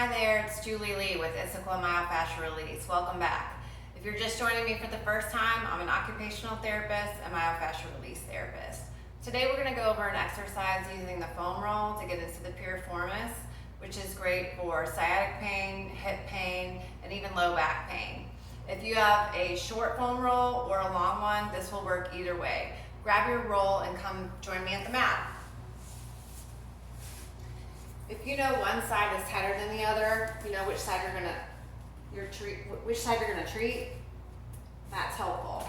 Hi there, it's Julie Leigh with Issaquah Myofascial Release. Welcome back. If you're just joining me for the first time, I'm an occupational therapist and myofascial release therapist. Today we're going to go over an exercise using the foam roll to get into the piriformis, which is great for sciatic pain, hip pain, and even low back pain. If you have a short foam roll or a long one, this will work either way. Grab your roll and come join me at the mat. If you know one side is tighter than the other, you know which side you're gonna treat, that's helpful.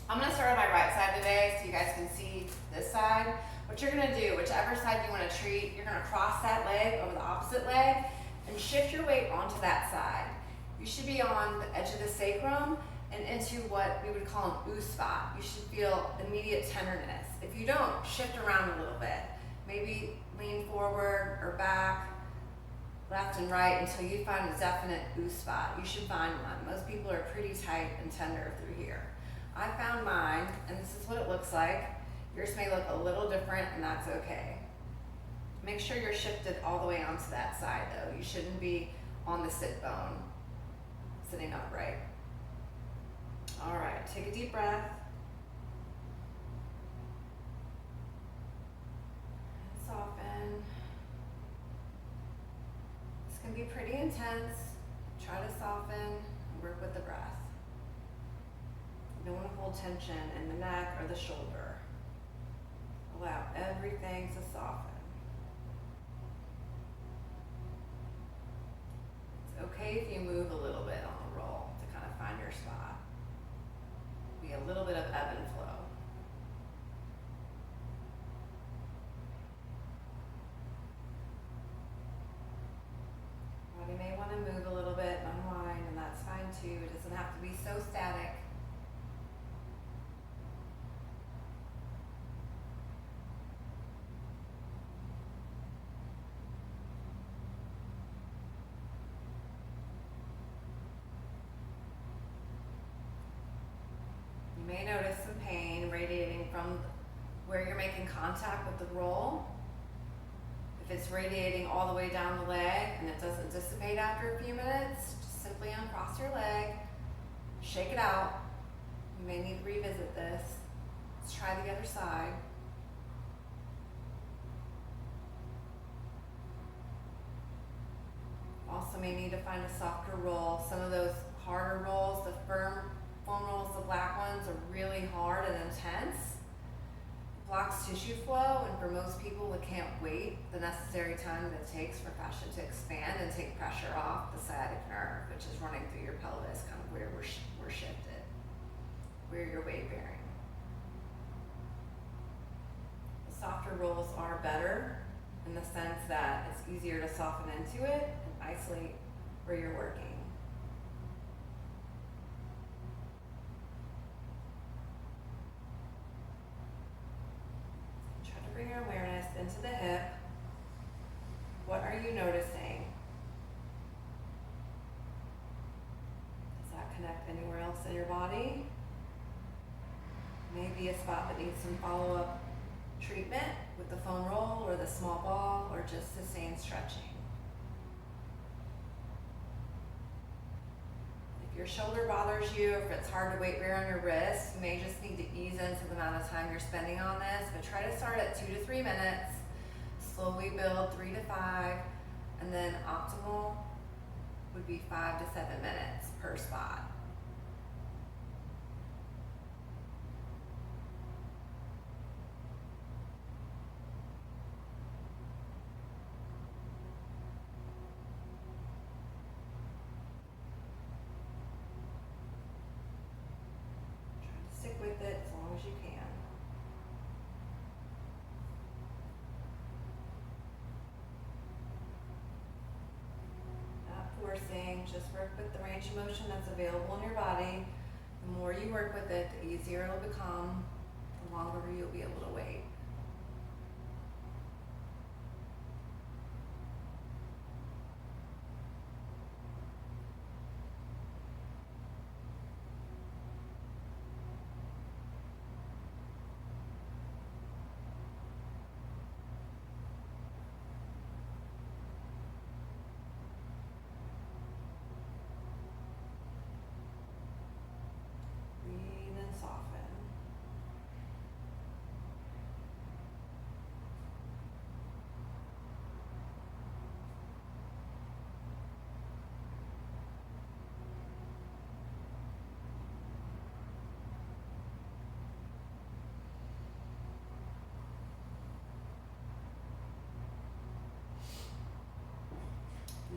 I'm gonna start on my right side today so you guys can see this side. What you're gonna do, whichever side you wanna treat, you're gonna cross that leg over the opposite leg and shift your weight onto that side. You should be on the edge of the sacrum and into what we would call an ooh spot. You should feel immediate tenderness. If you don't, shift around a little bit. Maybe lean forward or back, left and right until you find a definite ooh spot. You should find one. Most people are pretty tight and tender through here. I found mine, and this is what it looks like. Yours may look a little different, and that's okay. Make sure you're shifted all the way onto that side though. You shouldn't be on the sit bone, sitting upright. All right, take a deep breath. Soften. This can be pretty intense. Try to soften and work with the breath. You don't want to hold tension in the neck or the shoulder. Allow everything to soften. It's okay if you move a little bit on the roll to kind of find your spot. Be a little bit of ebb and flow. You may want to move a little bit, unwind, and that's fine too. It doesn't have to be so static. You may notice some pain radiating from where you're making contact with the roll. If it's radiating all the way down the leg and it doesn't dissipate after a few minutes, just simply uncross your leg, shake it out. You may need to revisit this. Let's try the other side. Also may need to find a softer roll. Some of those harder rolls, the firm foam rolls, the black ones, are really hard and intense. Blocks tissue flow, and for most people, we can't wait the necessary time that it takes for fascia to expand and take pressure off the sciatic nerve, which is running through your pelvis, kind of where we're shifted, where you're weight bearing. The softer rolls are better in the sense that it's easier to soften into it and isolate where you're working. Bring your awareness into the hip. What are you noticing? Does that connect anywhere else in your body? Maybe a spot that needs some follow-up treatment with the foam roll or the small ball or just sustained stretching. If your shoulder bothers you, if it's hard to weight bear on your wrist, you may just need to ease into the amount of time you're spending on this, but try to start at 2 to 3 minutes, slowly build 3 to 5, and then optimal would be 5 to 7 minutes per spot. Stick with it as long as you can. Not forcing, just work with the range of motion that's available in your body. The more you work with it, the easier it'll become, the longer you'll be able to wait.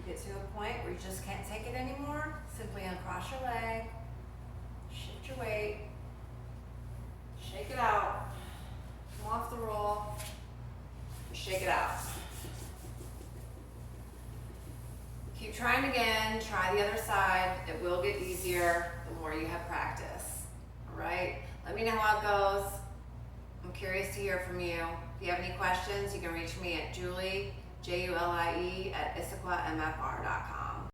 you get to a point where you just can't take it anymore, simply uncross your leg, shift your weight, shake it out, come off the roll, and shake it out. Keep trying again, try the other side. It will get easier the more you have practice, all right? Let me know how it goes. I'm curious to hear from you. If you have any questions, you can reach me at Julie, Julie, @Issaquah-MFR.com.